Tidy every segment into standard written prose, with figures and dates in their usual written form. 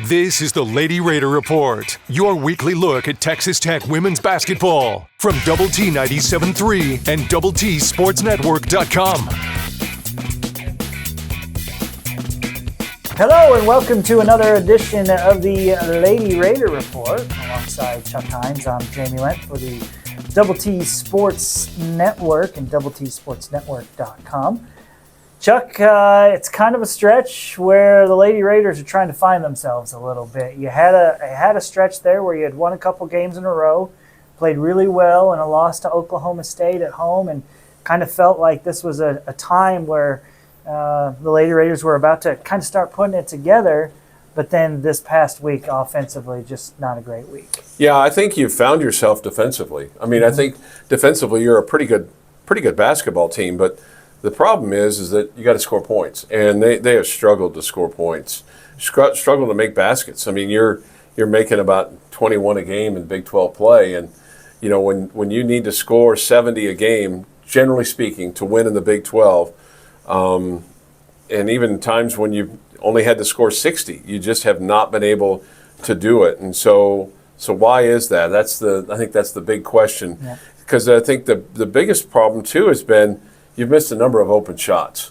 This is the Lady Raider Report, your weekly look at Texas Tech women's basketball from Double T 97.3 and Double T Sportsnetwork.com. Hello and welcome to another edition of the Lady Raider Report. Alongside Chuck Heinz, I'm Jamie Lent for the Double T Sports Network and Double T Sportsnetwork.com. Chuck, it's kind of a stretch where the Lady Raiders are trying to find themselves a little bit. You had a stretch there where you had won a couple games in a row, played really well, and a loss to Oklahoma State at home, and kind of felt like this was a time where the Lady Raiders were about to kind of start putting it together. But then this past week, offensively, just not a great week. Yeah, I think you've found yourself defensively. I mean, I think defensively you're a pretty good basketball team, but the problem is that you got to score points, and they have struggled to score points, struggled to make baskets. I mean, you're making about 21 a game in Big 12 play, and you know when you need to score 70 a game, generally speaking, to win in the Big 12, and even times when you only had to score 60, you just have not been able to do it. And so why is that? I think that's the big question, because I think the biggest problem too has been you've missed a number of open shots.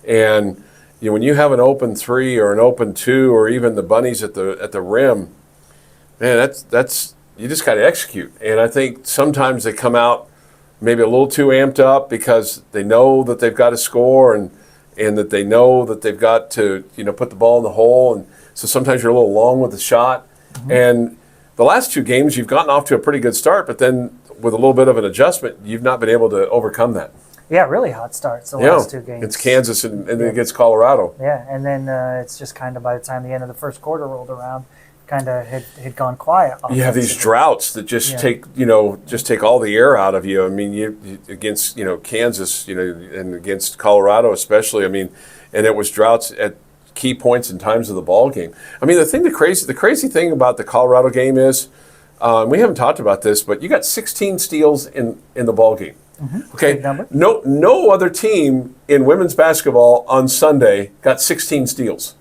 And you know, when you have an open three or an open two or even the bunnies at the rim, man, that's you just got to execute. And I think sometimes they come out maybe a little too amped up because they know that they've got to score and that they know that they've got to, you know, put the ball in the hole. And so sometimes you're a little long with the shot. Mm-hmm. And the last two games you've gotten off to a pretty good start, but then with a little bit of an adjustment, you've not been able to overcome that. Yeah, really hot starts the last two games. It's Kansas and then against Colorado. Yeah, and then it's just kind of by the time the end of the first quarter rolled around, kind of had gone quiet. You have these droughts that just take all the air out of you. I mean, you against Kansas, and against Colorado especially. I mean, and it was droughts at key points and times of the ball game. I mean, the crazy thing about the Colorado game is, we haven't talked about this, but you got 16 steals in the ball game. Mm-hmm. Okay, no other team in women's basketball on Sunday got 16 steals.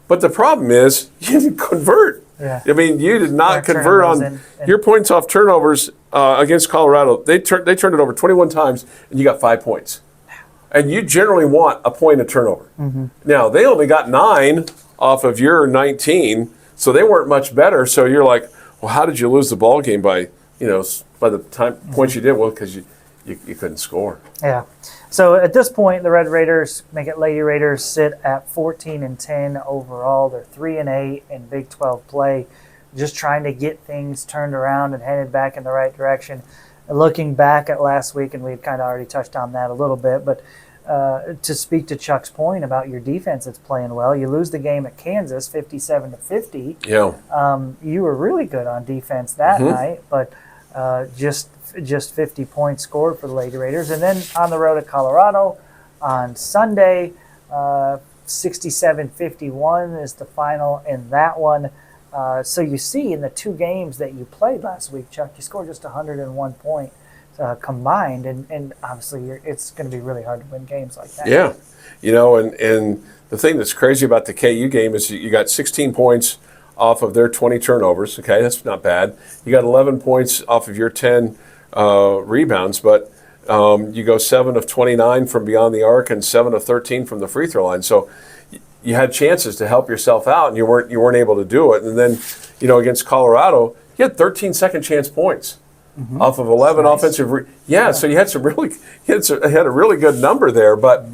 But the problem is you didn't convert. Yeah. I mean, you did not convert on your points off turnovers against Colorado. They turned it over 21 times, and you got 5 points. And you generally want a point a turnover. Mm-hmm. Now, they only got 9 off of your 19, so they weren't much better. So you're like, well, how did you lose the ball game by the time points you did? Well, because you couldn't score. Yeah. So at this point, the Red Raiders, make it Lady Raiders, sit at 14-10 overall. They're 3-8 in Big 12 play, just trying to get things turned around and headed back in the right direction. Looking back at last week, and we've kind of already touched on that a little bit, but to speak to Chuck's point about your defense that's playing well, you lose the game at Kansas 57-50. Yeah. You were really good on defense that night, but just 50 points scored for the Lady Raiders. And then on the road at Colorado on Sunday, 67-51 is the final in that one. So you see in the two games that you played last week, Chuck, you scored just 101 points combined. And obviously it's going to be really hard to win games like that. Yeah. And the thing that's crazy about the KU game is you got 16 points off of their 20 turnovers. Okay, that's not bad. You got 11 points off of your 10 rebounds, but you go 7 of 29 from beyond the arc and 7 of 13 from the free throw line. So you had chances to help yourself out, and you weren't able to do it. And then, against Colorado, you had 13 second chance points off of 11 offensive. So you had had a really good number there, but.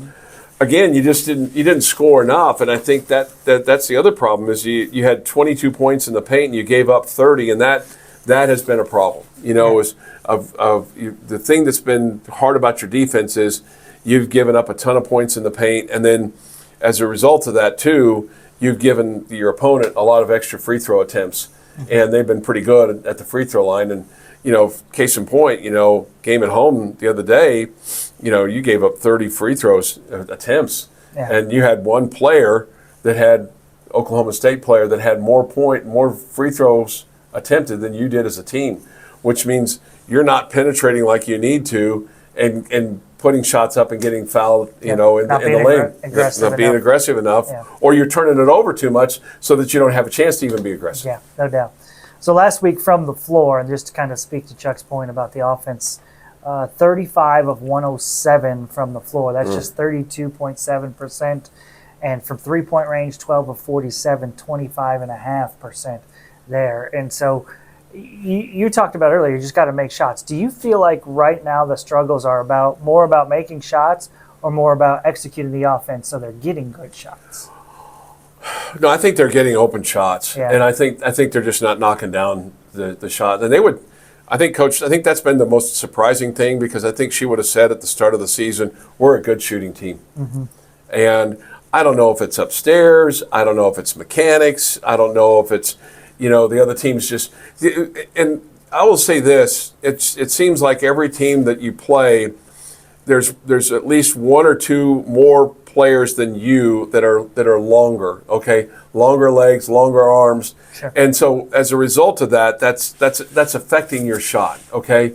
Again, you didn't score enough, and I think that's the other problem is you had 22 points in the paint and you gave up 30, and that has been a problem. The thing that's been hard about your defense is you've given up a ton of points in the paint, and then as a result of that too, you've given your opponent a lot of extra free throw attempts, and they've been pretty good at the free throw line. And case in point, game at home the other day, you gave up 30 free throws attempts, and you had one player that had Oklahoma State player that had more free throws attempted than you did as a team, which means you're not penetrating like you need to and putting shots up and getting fouled, in Not the being lane. aggressive Not being enough. aggressive enough. Yeah. Or you're turning it over too much so that you don't have a chance to even be aggressive. Yeah, no doubt. So last week from the floor, and just to kind of speak to Chuck's point about the offense, 35 of 107 from the floor. That's just 32.7%. And from three-point range, 12 of 47, 25.5% there. And so you talked about earlier, you just got to make shots. Do you feel like right now the struggles are more about making shots or more about executing the offense so they're getting good shots? No, I think they're getting open shots, Yeah. and I think they're just not knocking down the shot. And they would, I think, Coach. I think that's been the most surprising thing, because I think she would have said at the start of the season, "We're a good shooting team," and I don't know if it's upstairs. I don't know if it's mechanics. I don't know if it's, the other teams just. And I will say this: it seems like every team that you play, there's at least one or two more players than you that are longer, okay, longer legs, longer arms, Sure. And so as a result of that, that's affecting your shot, okay.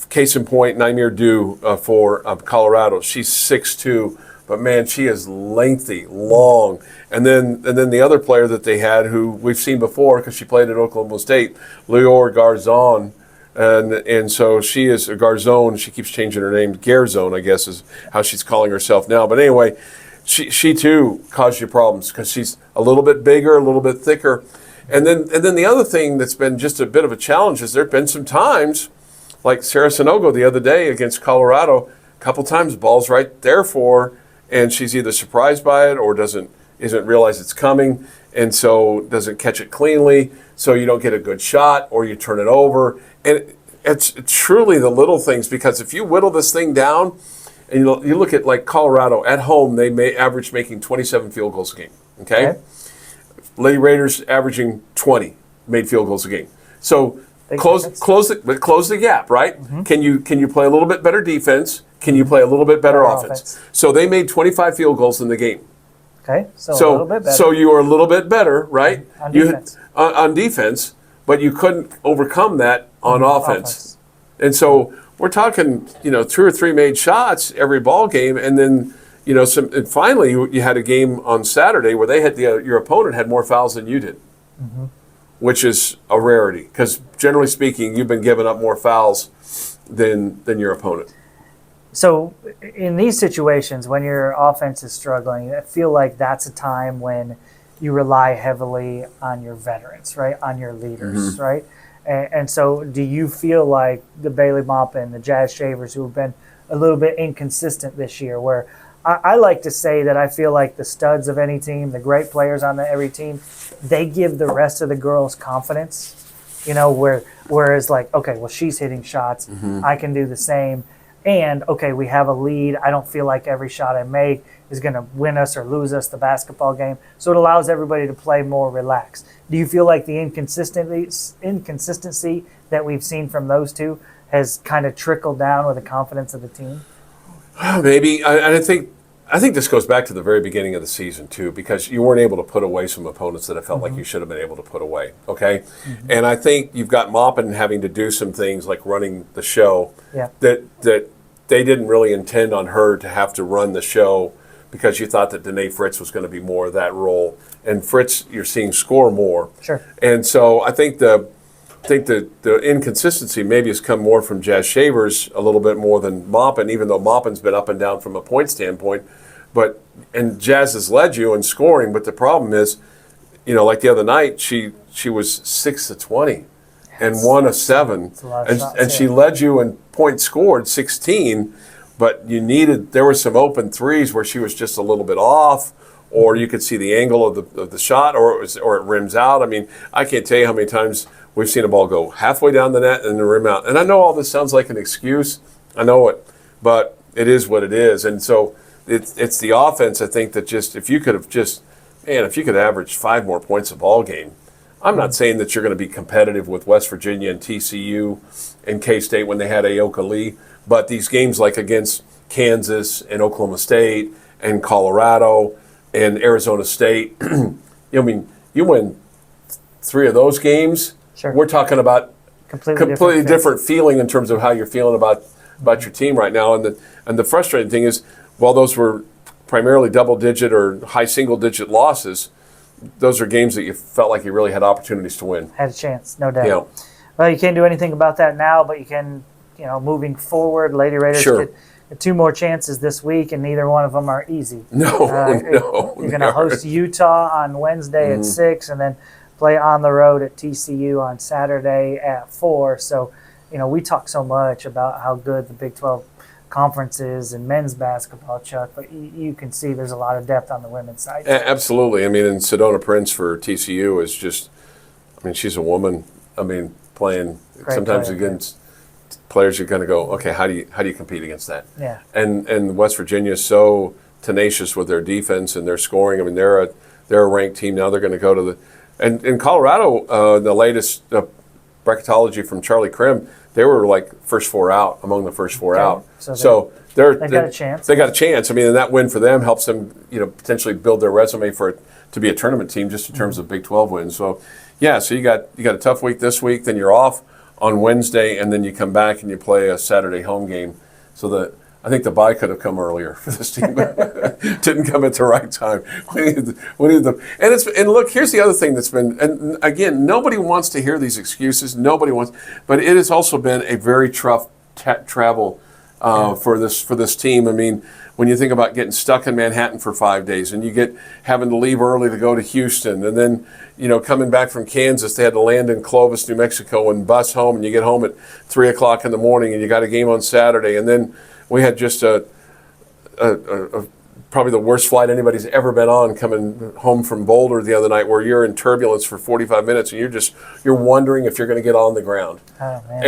Case in point, Naimir Dew for Colorado, she's 6'2", but man, she is lengthy, long, and then the other player that they had, who we've seen before because she played at Oklahoma State, Leor Garzon. And so she is a Garzone. She keeps changing her name. Garzone, I guess, is how she's calling herself now. But anyway, she too caused you problems because she's a little bit bigger, a little bit thicker. And then the other thing that's been just a bit of a challenge is there have been some times, like Sarah Sanogo the other day against Colorado, a couple times ball's right there for her, and she's either surprised by it or isn't realize it's coming, and so doesn't catch it cleanly, so you don't get a good shot, or you turn it over. And it's truly the little things, because if you whittle this thing down, and you look at like Colorado at home, they may average making 27 field goals a game. Okay? Lady Raiders averaging 20 made field goals a game. So close the gap, right? Mm-hmm. Can you play a little bit better defense? Can you play a little bit better offense? So they made 25 field goals in the game. Okay, so a little bit better. So you were a little bit better, right? On defense. On defense, but you couldn't overcome that on offense. And so we're talking, 2 or 3 made shots every ball game, and then, and finally you had a game on Saturday where they had your opponent had more fouls than you did, which is a rarity, because generally speaking, you've been giving up more fouls than your opponent. So in these situations, when your offense is struggling, I feel like that's a time when you rely heavily on your veterans, right? On your leaders, right? And so do you feel like the Bailey Maupin, the Jazz Shavers, who have been a little bit inconsistent this year, where I like to say that I feel like the studs of any team, the great players on every team, they give the rest of the girls confidence, whereas like, okay, well, she's hitting shots, I can do the same. And, okay, we have a lead. I don't feel like every shot I make is going to win us or lose us the basketball game. So it allows everybody to play more relaxed. Do you feel like the inconsistency that we've seen from those two has kind of trickled down with the confidence of the team? Maybe. I think this goes back to the very beginning of the season, too, because you weren't able to put away some opponents that I felt like you should have been able to put away, okay? And I think you've got Maupin having to do some things like running the show that they didn't really intend on her to have to run the show, because you thought that Danae Fritz was going to be more of that role. And Fritz, you're seeing score more. Sure. And so I think the inconsistency maybe has come more from Jazz Shavers a little bit more than Maupin, even though Maupin's been up and down from a point standpoint. And Jazz has led you in scoring, but the problem is, like the other night, she was 6 of 20 and 1 of 7, and she led you in points scored 16. But there were some open threes where she was just a little bit off, or you could see the angle of the shot, or it rims out. I mean, I can't tell you how many times we've seen a ball go halfway down the net and then rim out. And I know all this sounds like an excuse. I know it, but it is what it is. And so it's the offense, I think, that just if you could average 5 more points a ball game. I'm not saying that you're going to be competitive with West Virginia and TCU and K-State when they had Aoka Lee, but these games like against Kansas and Oklahoma State and Colorado and Arizona State, you win 3 of those games. Sure. We're talking about completely different feeling in terms of how you're feeling about about your team right now. And the frustrating thing is, while those were primarily double-digit or high single-digit losses, those are games that you felt like you really had opportunities to win. Had a chance, no doubt. Yeah. Well, you can't do anything about that now, but you can, moving forward, Lady Raiders Sure. get 2 more chances this week, and neither one of them are easy. No. You're going to host Utah on Wednesday at 6, and then play on the road at TCU on Saturday at 4. So, we talk so much about how good the Big 12 conference is and men's basketball, Chuck, but you can see there's a lot of depth on the women's side. Absolutely. I mean, and Sedona Prince for TCU is just, she's a woman. Playing Great sometimes player, against players, you're going to go, okay, how do you compete against that? Yeah. And West Virginia is so tenacious with their defense and their scoring. They're a ranked team now. They're going to go to the and in Colorado, the latest bracketology from Charlie Krim, they were like among the first four out. So they've got a chance. They got a chance. And that win for them helps them, potentially build their resume to be a tournament team just in terms of Big 12 wins. So, yeah, so you got a tough week this week, then you're off on Wednesday, and then you come back and you play a Saturday home game. So I think the bye could have come earlier for this team. Didn't come at the right time. And look, here's the other thing that's been, and again, nobody wants to hear these excuses. Nobody wants, but it has also been a very tough travel for this team. When you think about getting stuck in Manhattan for 5 days, and you having to leave early to go to Houston, and then coming back from Kansas, they had to land in Clovis, New Mexico, and bus home, and you get home at 3 o'clock in the morning, and you got a game on Saturday, and then we had just probably the worst flight anybody's ever been on coming home from Boulder the other night, where you're in turbulence for 45 minutes, and you're wondering if you're going to get on the ground. Oh, man.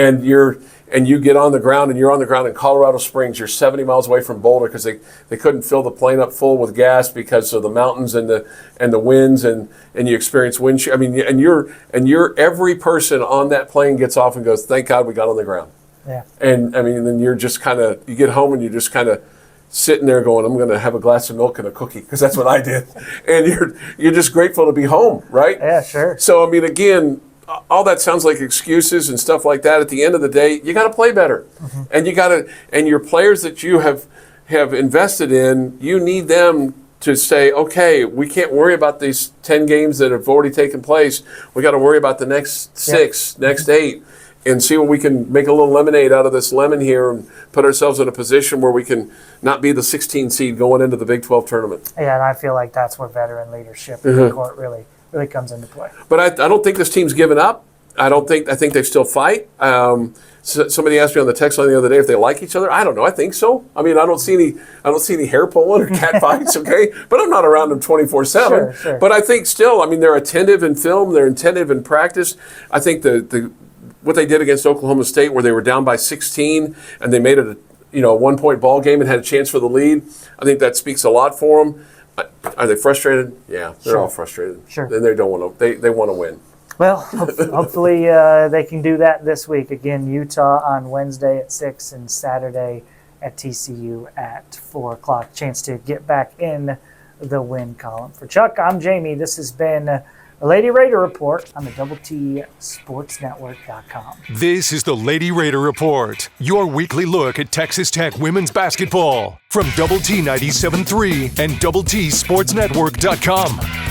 And you get on the ground, and you're on the ground in Colorado Springs. You're 70 miles away from Boulder because they couldn't fill the plane up full with gas because of the mountains and the winds, and you experience wind shear. And you're every person on that plane gets off and goes, "Thank God we got on the ground." Yeah. And then you're just you get home and you're just kind of sitting there going, "I'm going to have a glass of milk and a cookie," because that's what I did. And you're just grateful to be home, right? Yeah, sure. So again, all that sounds like excuses and stuff like that. At the end of the day, you got to play better, and your players that you have invested in, you need them to say, okay, we can't worry about these 10 games that have already taken place. We got to worry about the next 6, next 8. And see what we can make a little lemonade out of this lemon here and put ourselves in a position where we can not be the 16 seed going into the Big 12 tournament. Yeah, and I feel like that's where veteran leadership in the court really comes into play. But I don't think this team's given up. I think they still fight. Somebody asked me on the text line the other day if they like each other. I don't know. I think so. I don't see any hair pulling or cat fights. Okay, but I'm not around them 24/7. Sure. But I think still, they're attentive in film. They're attentive in practice. I think what they did against Oklahoma State, where they were down by 16 and they made it a 1-point ball game and had a chance for the lead, I think that speaks a lot for them. Are they frustrated? Yeah, they're all frustrated. Sure. And they don't want to. They want to win. Well, hopefully they can do that this week. Again, Utah on Wednesday at 6 and Saturday at TCU at 4 o'clock. Chance to get back in the win column. For Chuck, I'm Jamie. This has been a Lady Raider Report on the TSportsNetwork.com. This is the Lady Raider Report, your weekly look at Texas Tech women's basketball from Double T 97.3 and TSportsNetwork.com.